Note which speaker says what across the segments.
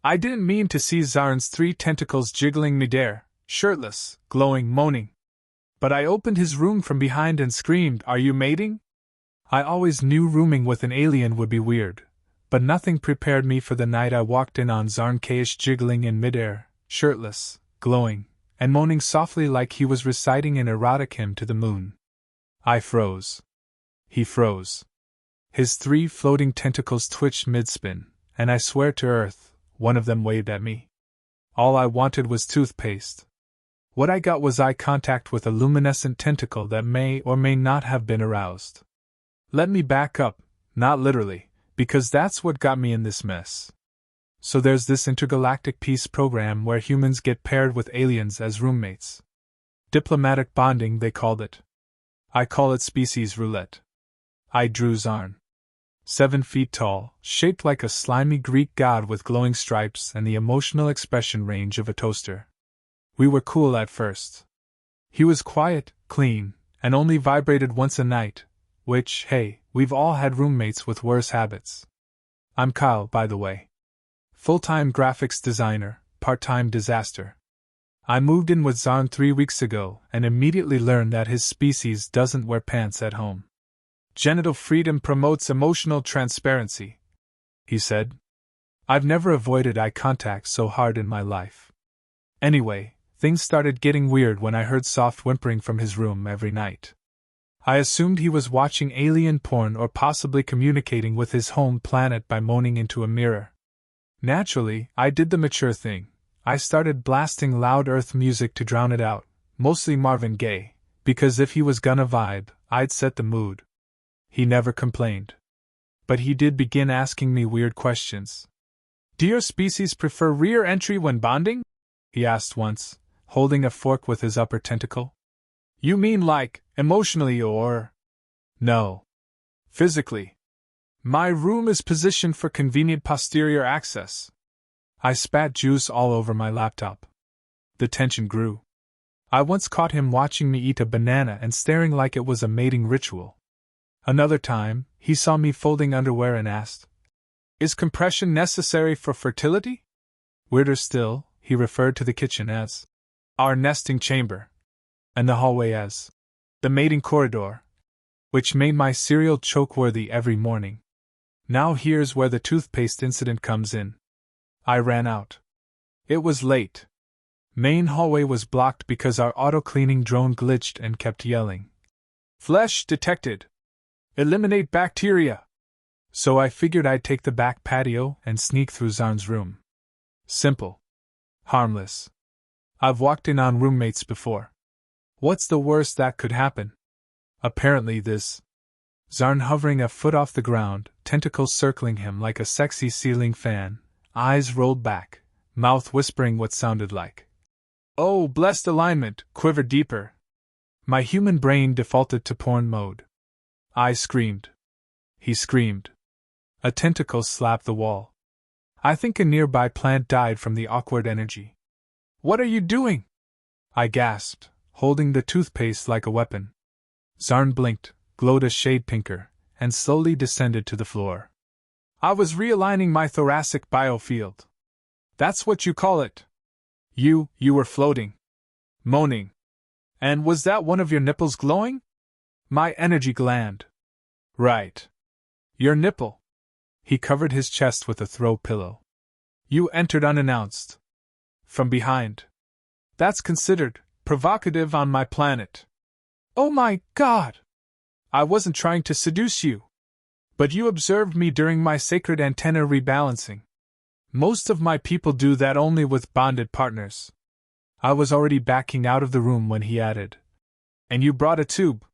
Speaker 1: I didn't mean to see Zarn's 3 tentacles jiggling midair, shirtless, glowing, moaning. But I opened his room from behind and screamed, "Are you mating?" I always knew rooming with an alien would be weird, but nothing prepared me for the night I walked in on Zarn Kaish jiggling in midair, shirtless, glowing, and moaning softly like he was reciting an erotic hymn to the moon. I froze. He froze. His 3 floating tentacles twitched mid-spin, and I swear to Earth, one of them waved at me. All I wanted was toothpaste. What I got was eye contact with a luminescent tentacle that may or may not have been aroused. Let me back up, not literally, because that's what got me in this mess. So there's this intergalactic peace program where humans get paired with aliens as roommates. Diplomatic bonding, they called it. I call it species roulette. I drew Zarn. 7 feet tall, shaped like a slimy Greek god with glowing stripes and the emotional expression range of a toaster. We were cool at first. He was quiet, clean, and only vibrated once a night, which, hey, we've all had roommates with worse habits. I'm Kyle, by the way. Full-time graphics designer, part-time disaster. I moved in with Zarn 3 weeks ago and immediately learned that his species doesn't wear pants at home. Genital freedom promotes emotional transparency, he said. I've never avoided eye contact so hard in my life. Anyway, things started getting weird when I heard soft whimpering from his room every night. I assumed he was watching alien porn or possibly communicating with his home planet by moaning into a mirror. Naturally, I did the mature thing. I started blasting loud Earth music to drown it out, mostly Marvin Gaye, because if he was gonna vibe, I'd set the mood. He never complained. But he did begin asking me weird questions. "Do your species prefer rear entry when bonding?" he asked once, holding a fork with his upper tentacle. "You mean like, emotionally or—" "No. Physically. My room is positioned for convenient posterior access." I spat juice all over my laptop. The tension grew. I once caught him watching me eat a banana and staring like it was a mating ritual. Another time, he saw me folding underwear and asked, "Is compression necessary for fertility?" Weirder still, he referred to the kitchen as our nesting chamber, and the hallway as the mating corridor, which made my cereal choke-worthy every morning. Now here's where the toothpaste incident comes in. I ran out. It was late. Main hallway was blocked because our auto-cleaning drone glitched and kept yelling, "Flesh detected! Eliminate bacteria!" So I figured I'd take the back patio and sneak through Zarn's room. Simple. Harmless. I've walked in on roommates before. What's the worst that could happen? Apparently this. Zarn hovering a foot off the ground, tentacles circling him like a sexy ceiling fan, eyes rolled back, mouth whispering what sounded like, "Oh, blessed alignment, quiver deeper." My human brain defaulted to porn mode. I screamed. He screamed. A tentacle slapped the wall. I think a nearby plant died from the awkward energy. "What are you doing?" I gasped, holding the toothpaste like a weapon. Zarn blinked, glowed a shade pinker, and slowly descended to the floor. "I was realigning my thoracic biofield." "That's what you call it." You were floating. Moaning. "And was that one of your nipples glowing?" "My energy gland." "Right. Your nipple." He covered his chest with a throw pillow. "You entered unannounced. From behind. That's considered provocative on my planet." "Oh my God! I wasn't trying to seduce you. But you observed me during my sacred antenna rebalancing. Most of my people do that only with bonded partners." I was already backing out of the room when he added, "And you brought a tube.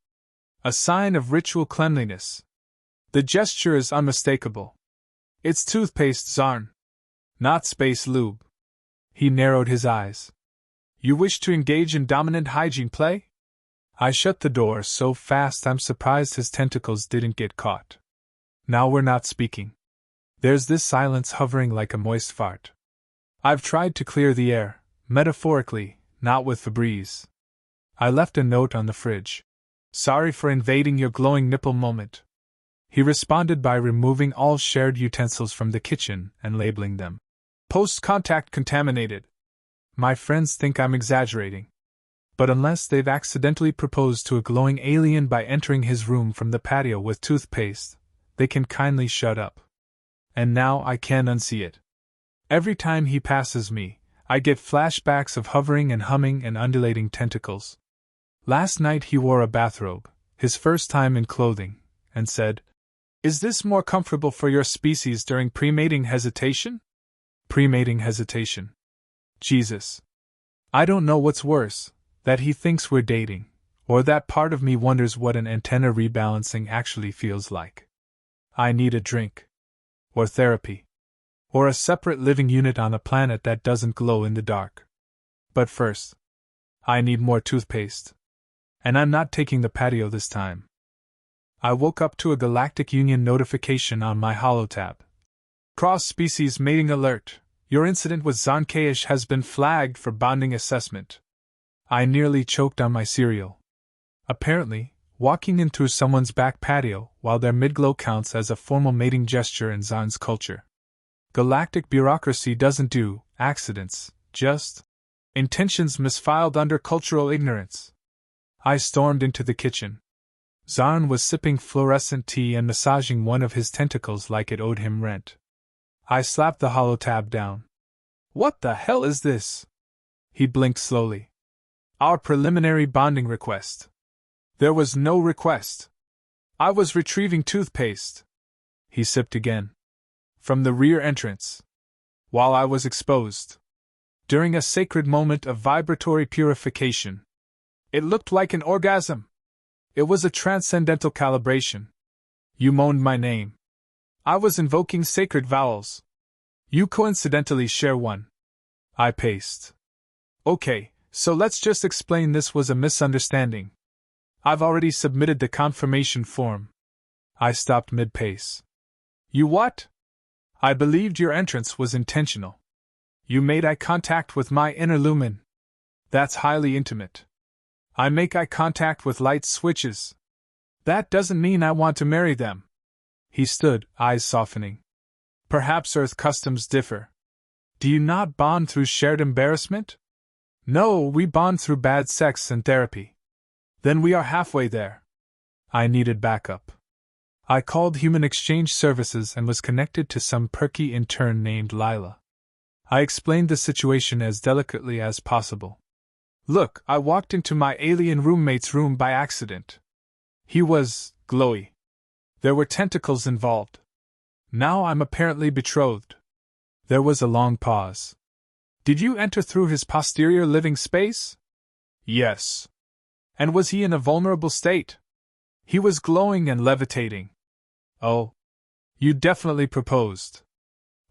Speaker 1: A sign of ritual cleanliness. The gesture is unmistakable. It's toothpaste, Zarn. Not space lube." He narrowed his eyes. "You wish to engage in dominant hygiene play?" I shut the door so fast I'm surprised his tentacles didn't get caught. Now we're not speaking. There's this silence hovering like a moist fart. I've tried to clear the air, metaphorically, not with Febreze. I left a note on the fridge. "Sorry for invading your glowing nipple moment." He responded by removing all shared utensils from the kitchen and labeling them. Post-contact contaminated. My friends think I'm exaggerating. But unless they've accidentally proposed to a glowing alien by entering his room from the patio with toothpaste, they can kindly shut up. And now I can't unsee it. Every time he passes me, I get flashbacks of hovering and humming and undulating tentacles. Last night he wore a bathrobe, his first time in clothing, and said, "Is this more comfortable for your species during pre-mating hesitation?" Pre-mating hesitation. Jesus. I don't know what's worse, that he thinks we're dating, or that part of me wonders what an antenna rebalancing actually feels like. I need a drink. Or therapy. Or a separate living unit on a planet that doesn't glow in the dark. But first, I need more toothpaste. And I'm not taking the patio this time. I woke up to a Galactic Union notification on my holotab. Cross-species mating alert. Your incident with Zonkeish has been flagged for bonding assessment. I nearly choked on my cereal. Apparently, walking in through someone's back patio while their mid-glow counts as a formal mating gesture in Zon's culture. Galactic bureaucracy doesn't do accidents, just intentions misfiled under cultural ignorance. I stormed into the kitchen. Zon was sipping fluorescent tea and massaging one of his tentacles like it owed him rent. I slapped the holotab down. "What the hell is this?" He blinked slowly. "Our preliminary bonding request." There was no request. I was retrieving toothpaste. He sipped again. From the rear entrance. While I was exposed. During a sacred moment of vibratory purification. It looked like an orgasm. It was a transcendental calibration. You moaned my name. I was invoking sacred vowels. You coincidentally share one. I paced. Okay, so let's just explain this was a misunderstanding. I've already submitted the confirmation form. I stopped mid-pace. You what? I believed your entrance was intentional. You made eye contact with my inner lumen. That's highly intimate. I make eye contact with light switches. That doesn't mean I want to marry them. He stood, eyes softening. Perhaps Earth customs differ. Do you not bond through shared embarrassment? No, we bond through bad sex and therapy. Then we are halfway there. I needed backup. I called Human Exchange Services and was connected to some perky intern named Lila. I explained the situation as delicately as possible. Look, I walked into my alien roommate's room by accident. He was glowy. There were tentacles involved. Now I'm apparently betrothed. There was a long pause. Did you enter through his posterior living space? Yes. And was he in a vulnerable state? He was glowing and levitating. Oh. You definitely proposed.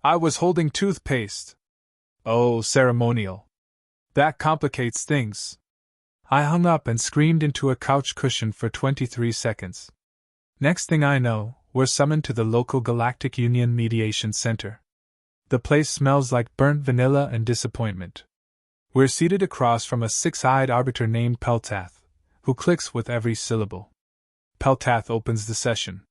Speaker 1: I was holding toothpaste. Oh, ceremonial. That complicates things. I hung up and screamed into a couch cushion for 23 seconds. Next thing I know, we're summoned to the local Galactic Union Mediation Center. The place smells like burnt vanilla and disappointment. We're seated across from a six-eyed arbiter named Peltath, who clicks with every syllable. Peltath opens the session.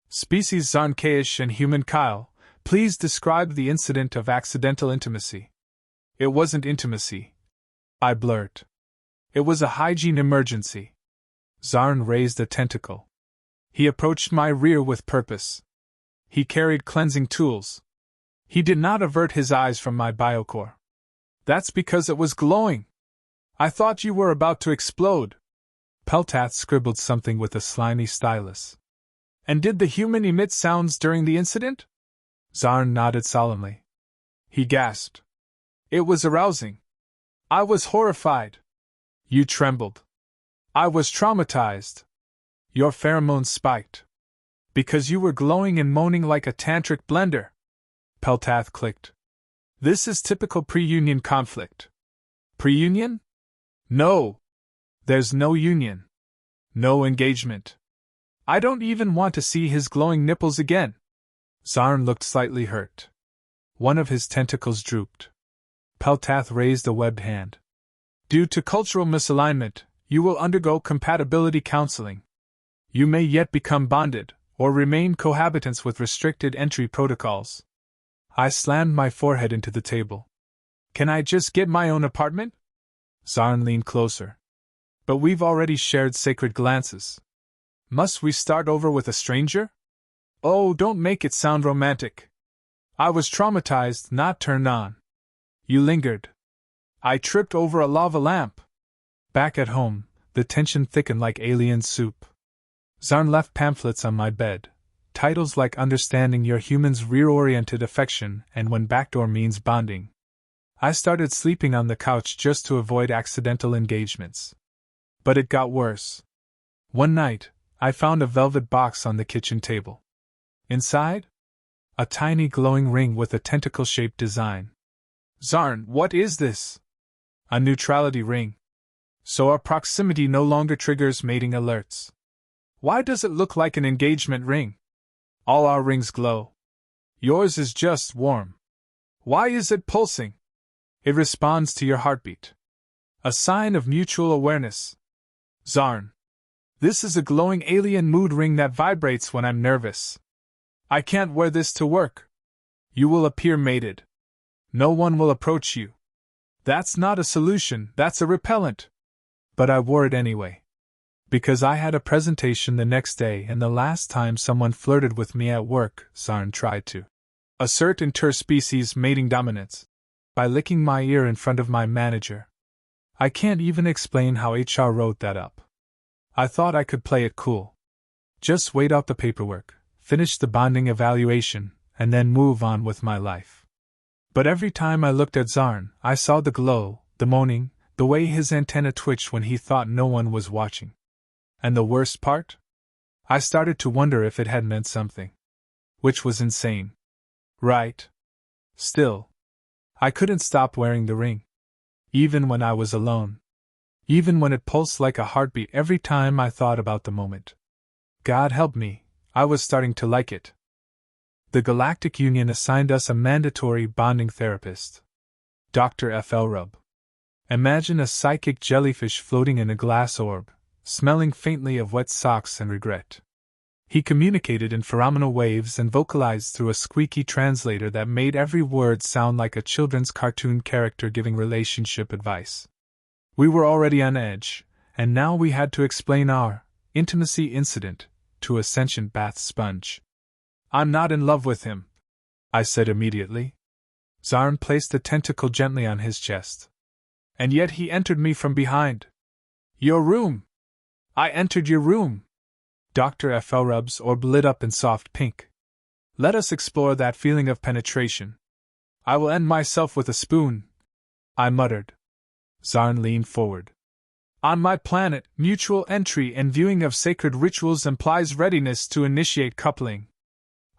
Speaker 1: Species Zonkeish and human Kyle, please describe the incident of accidental intimacy. It wasn't intimacy. I blurt. It was a hygiene emergency. Zarn raised a tentacle. He approached my rear with purpose. He carried cleansing tools. He did not avert his eyes from my biocore. That's because it was glowing. I thought you were about to explode. Peltath scribbled something with a slimy stylus. And did the human emit sounds during the incident? Zarn nodded solemnly. He gasped. It was arousing. I was horrified. You trembled. I was traumatized. Your pheromones spiked. Because you were glowing and moaning like a tantric blender. Peltath clicked. This is typical pre-union conflict. Pre-union? No. There's no union. No engagement. I don't even want to see his glowing nipples again. Zarn looked slightly hurt. One of his tentacles drooped. Peltath raised a webbed hand. Due to cultural misalignment, you will undergo compatibility counseling. You may yet become bonded, or remain cohabitants with restricted entry protocols. I slammed my forehead into the table. Can I just get my own apartment? Zarn leaned closer. But we've already shared sacred glances. Must we start over with a stranger? Oh, don't make it sound romantic. I was traumatized, not turned on. You lingered. I tripped over a lava lamp. Back at home, the tension thickened like alien soup. Zarn left pamphlets on my bed. Titles like Understanding Your Human's Rear-Oriented Affection and When Backdoor Means Bonding. I started sleeping on the couch just to avoid accidental engagements. But it got worse. One night, I found a velvet box on the kitchen table. Inside? A tiny glowing ring with a tentacle-shaped design. Zarn, what is this? A neutrality ring. So our proximity no longer triggers mating alerts. Why does it look like an engagement ring? All our rings glow. Yours is just warm. Why is it pulsing? It responds to your heartbeat. A sign of mutual awareness. Zarn. This is a glowing alien mood ring that vibrates when I'm nervous. I can't wear this to work. You will appear mated. No one will approach you. That's not a solution, that's a repellent. But I wore it anyway. Because I had a presentation the next day and the last time someone flirted with me at work, Zarn tried to assert interspecies mating dominance by licking my ear in front of my manager. I can't even explain how HR wrote that up. I thought I could play it cool. Just wait out the paperwork, finish the bonding evaluation, and then move on with my life. But every time I looked at Zarn, I saw the glow, the moaning, the way his antenna twitched when he thought no one was watching. And the worst part? I started to wonder if it had meant something. Which was insane. Right. Still, I couldn't stop wearing the ring. Even when I was alone. Even when it pulsed like a heartbeat every time I thought about the moment. God help me, I was starting to like it. The Galactic Union assigned us a mandatory bonding therapist. Dr. F.L. Rubb. Imagine a psychic jellyfish floating in a glass orb, smelling faintly of wet socks and regret. He communicated in pheromonal waves and vocalized through a squeaky translator that made every word sound like a children's cartoon character giving relationship advice. We were already on edge, and now we had to explain our intimacy incident to a sentient bath sponge. I'm not in love with him, I said immediately. Zarn placed a tentacle gently on his chest. And yet he entered me from behind. Your room! I entered your room! Dr. F.L. Rubb's orb lit up in soft pink. Let us explore that feeling of penetration. I will end myself with a spoon, I muttered. Zarn leaned forward. On my planet, mutual entry and viewing of sacred rituals implies readiness to initiate coupling.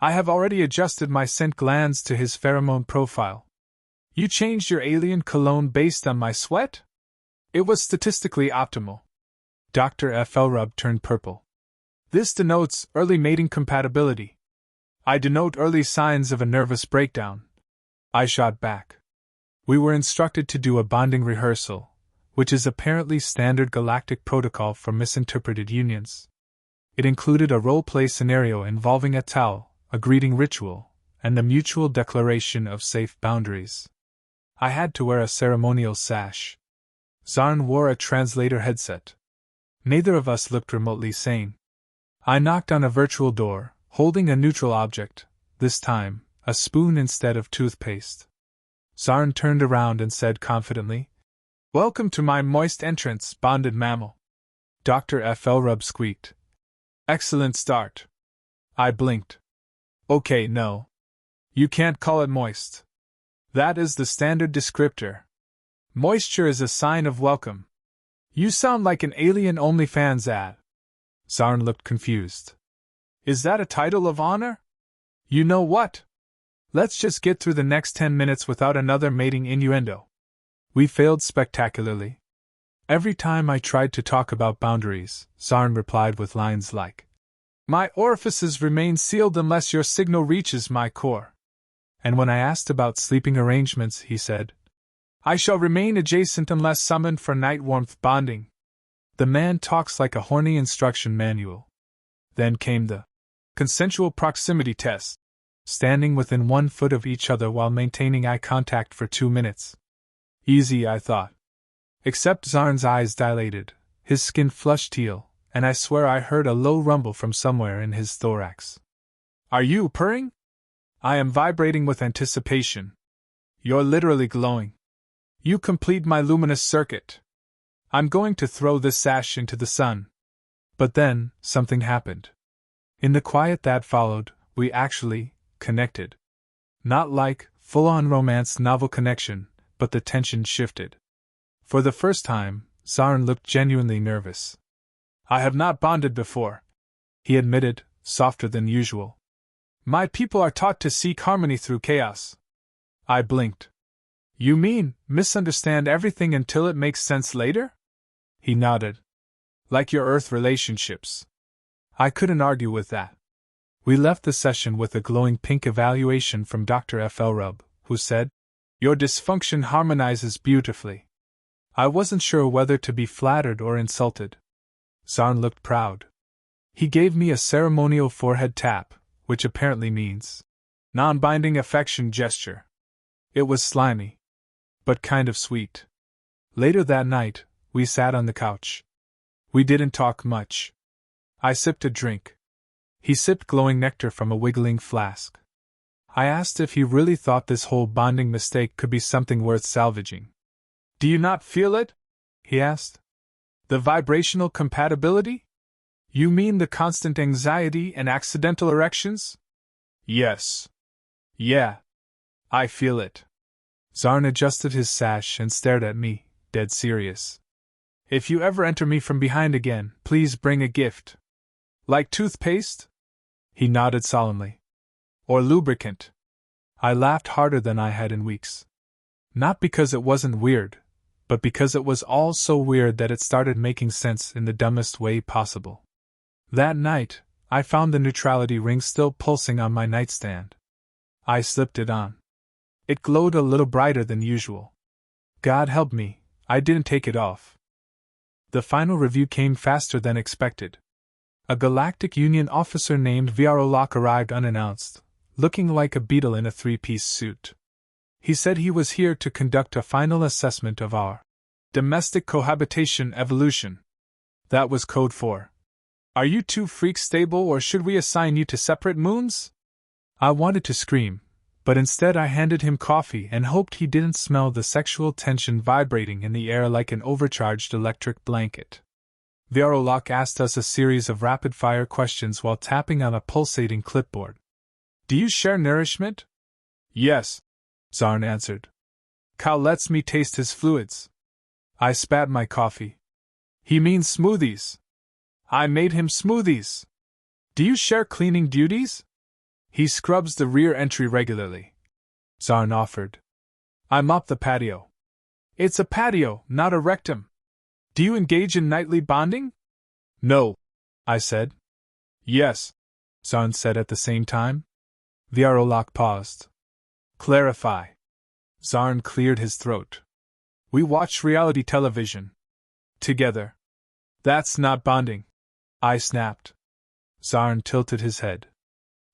Speaker 1: I have already adjusted my scent glands to his pheromone profile. You changed your alien cologne based on my sweat? It was statistically optimal. Dr. F.L. Rubb turned purple. This denotes early mating compatibility. I denote early signs of a nervous breakdown. I shot back. We were instructed to do a bonding rehearsal, which is apparently standard galactic protocol for misinterpreted unions. It included a role-play scenario involving a towel, a greeting ritual, and the mutual declaration of safe boundaries. I had to wear a ceremonial sash. Zarn wore a translator headset. Neither of us looked remotely sane. I knocked on a virtual door, holding a neutral object, this time, a spoon instead of toothpaste. Zarn turned around and said confidently, Welcome to my moist entrance, bonded mammal. Dr. F.L. Rubb squeaked. Excellent start. I blinked. Okay, no. You can't call it moist. That is the standard descriptor. Moisture is a sign of welcome. You sound like an alien OnlyFans ad. Zarn looked confused. Is that a title of honor? You know what? Let's just get through the next 10 minutes without another mating innuendo. We failed spectacularly. Every time I tried to talk about boundaries, Zarn replied with lines like, My orifices remain sealed unless your signal reaches my core. And when I asked about sleeping arrangements, he said, I shall remain adjacent unless summoned for night warmth bonding. The man talks like a horny instruction manual. Then came the consensual proximity test. standing within 1 foot of each other while maintaining eye contact for 2 minutes. Easy, I thought. Except Zarn's eyes dilated, his skin flushed teal, and I swear I heard a low rumble from somewhere in his thorax. Are you purring? I am vibrating with anticipation. You're literally glowing. You complete my luminous circuit. I'm going to throw this sash into the sun. But then, something happened. In the quiet that followed, we actually connected. Not like full-on romance novel connection, but the tension shifted. For the first time, Zarn looked genuinely nervous. I have not bonded before, he admitted, softer than usual. My people are taught to seek harmony through chaos. I blinked. You mean, misunderstand everything until it makes sense later? He nodded. Like your Earth relationships. I couldn't argue with that. We left the session with a glowing pink evaluation from Dr. F. Elrub, who said, Your dysfunction harmonizes beautifully. I wasn't sure whether to be flattered or insulted. Zarn looked proud. He gave me a ceremonial forehead tap, which apparently means non-binding affection gesture. It was slimy, but kind of sweet. Later that night, we sat on the couch. We didn't talk much. I sipped a drink. He sipped glowing nectar from a wiggling flask. I asked if he really thought this whole bonding mistake could be something worth salvaging. Do you not feel it? He asked. The vibrational compatibility? You mean the constant anxiety and accidental erections? Yes. Yeah. I feel it. Zarn adjusted his sash and stared at me, dead serious. If you ever enter me from behind again, please bring a gift. Like toothpaste? He nodded solemnly. Or lubricant. I laughed harder than I had in weeks. Not because it wasn't weird, but because it was all so weird that it started making sense in the dumbest way possible. That night, I found the neutrality ring still pulsing on my nightstand. I slipped it on. It glowed a little brighter than usual. God help me, I didn't take it off. The final review came faster than expected. A Galactic Union officer named Viarolok arrived unannounced, looking like a beetle in a 3-piece suit. He said he was here to conduct a final assessment of our domestic cohabitation evolution. That was code for, Are you two freaks stable or should we assign you to separate moons? I wanted to scream, but instead I handed him coffee and hoped he didn't smell the sexual tension vibrating in the air like an overcharged electric blanket. Viarolok asked us a series of rapid-fire questions while tapping on a pulsating clipboard. Do you share nourishment? Yes, Zarn answered. Cal lets me taste his fluids. I spat my coffee. He means smoothies. I made him smoothies. Do you share cleaning duties? He scrubs the rear entry regularly. Zarn offered. I mop the patio. It's a patio, not a rectum. Do you engage in nightly bonding? No, I said. Yes, Zarn said at the same time. Viarolok paused. Clarify. Zarn cleared his throat. We watch reality television. Together. That's not bonding. I snapped. Zarn tilted his head.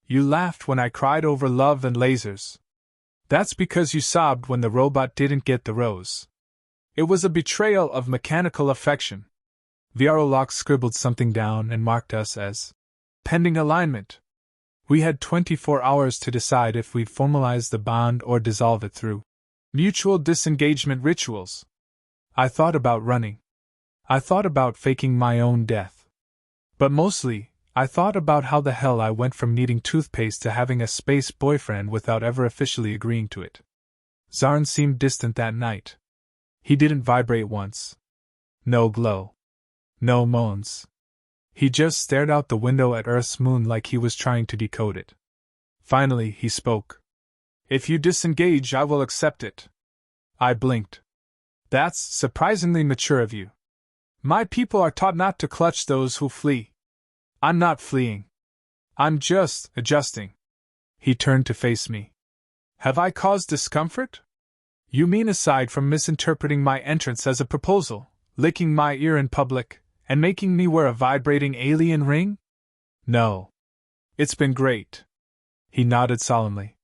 Speaker 1: You laughed when I cried over love and lasers. That's because you sobbed when the robot didn't get the rose. It was a betrayal of mechanical affection. Viarolok scribbled something down and marked us as pending alignment. We had 24 hours to decide if we'd formalize the bond or dissolve it through mutual disengagement rituals. I thought about running. I thought about faking my own death. But mostly, I thought about how the hell I went from needing toothpaste to having a space boyfriend without ever officially agreeing to it. Zarn seemed distant that night. He didn't vibrate once. No glow. No moans. He just stared out the window at Earth's moon like he was trying to decode it. Finally, he spoke. If you disengage, I will accept it. I blinked. That's surprisingly mature of you. My people are taught not to clutch those who flee. I'm not fleeing. I'm just adjusting. He turned to face me. Have I caused discomfort? You mean aside from misinterpreting my entrance as a proposal, licking my ear in public, and making me wear a vibrating alien ring? No. It's been great. He nodded solemnly.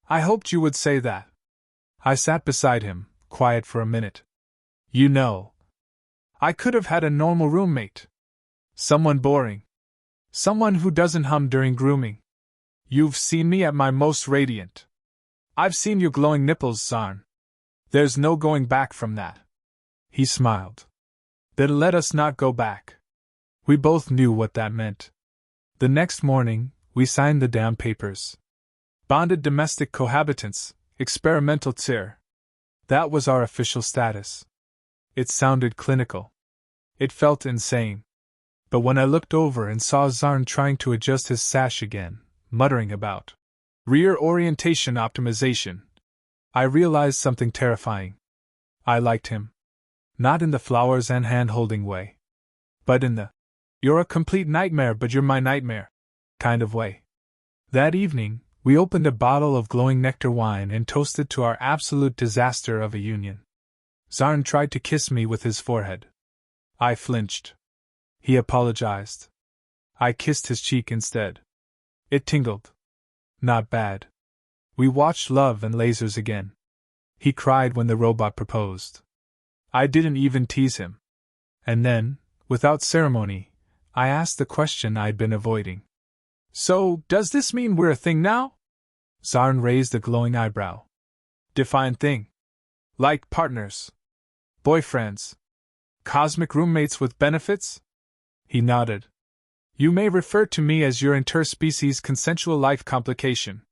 Speaker 1: I hoped you would say that. I sat beside him, quiet for a minute. You know, I could have had a normal roommate. Someone boring. Someone who doesn't hum during grooming. You've seen me at my most radiant. I've seen your glowing nipples, Zarn. There's no going back from that. He smiled. Then let us not go back. We both knew what that meant. The next morning, we signed the damn papers. Bonded domestic cohabitants, experimental TIR. That was our official status. It sounded clinical. It felt insane. But when I looked over and saw Zarn trying to adjust his sash again, muttering about rear orientation optimization, I realized something terrifying. I liked him. Not in the flowers and hand-holding way. But in the, you're a complete nightmare but you're my nightmare kind of way. That evening, we opened a bottle of glowing nectar wine and toasted to our absolute disaster of a union. Zarn tried to kiss me with his forehead. I flinched. He apologized. I kissed his cheek instead. It tingled. Not bad. We watched Love and Lasers again. He cried when the robot proposed. I didn't even tease him. And then, without ceremony, I asked the question I'd been avoiding. So, does this mean we're a thing now? Zarn raised a glowing eyebrow. Define thing. Like partners. Boyfriends. Cosmic roommates with benefits? He nodded. You may refer to me as your interspecies consensual life complication.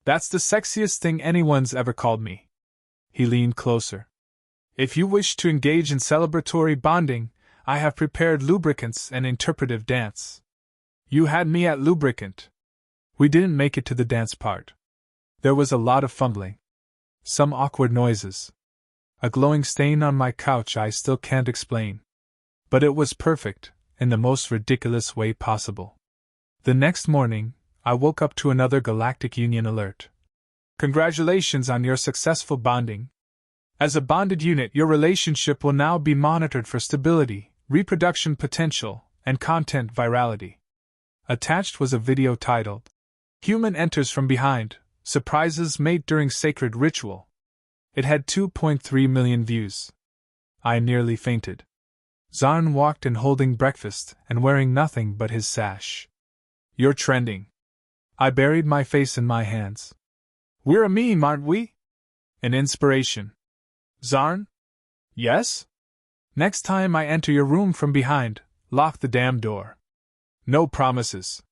Speaker 1: That's the sexiest thing anyone's ever called me. He leaned closer. If you wish to engage in celebratory bonding, I have prepared lubricants and interpretive dance. You had me at lubricant. We didn't make it to the dance part. There was a lot of fumbling. Some awkward noises. A glowing stain on my couch I still can't explain. But it was perfect, in the most ridiculous way possible. The next morning, I woke up to another Galactic Union alert. Congratulations on your successful bonding. As a bonded unit, your relationship will now be monitored for stability, reproduction potential, and content virality. Attached was a video titled, Human Enters from Behind, Surprises Made During Sacred Ritual. It had 2.3 million views. I nearly fainted. Zarn walked in holding breakfast and wearing nothing but his sash. You're trending. I buried my face in my hands. We're a meme, aren't we? An inspiration. Zarn? Yes? Next time I enter your room from behind, lock the damn door. No promises.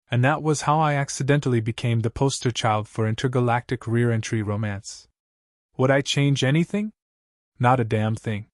Speaker 1: And that was how I accidentally became the poster child for intergalactic rear-entry romance. Would I change anything? Not a damn thing.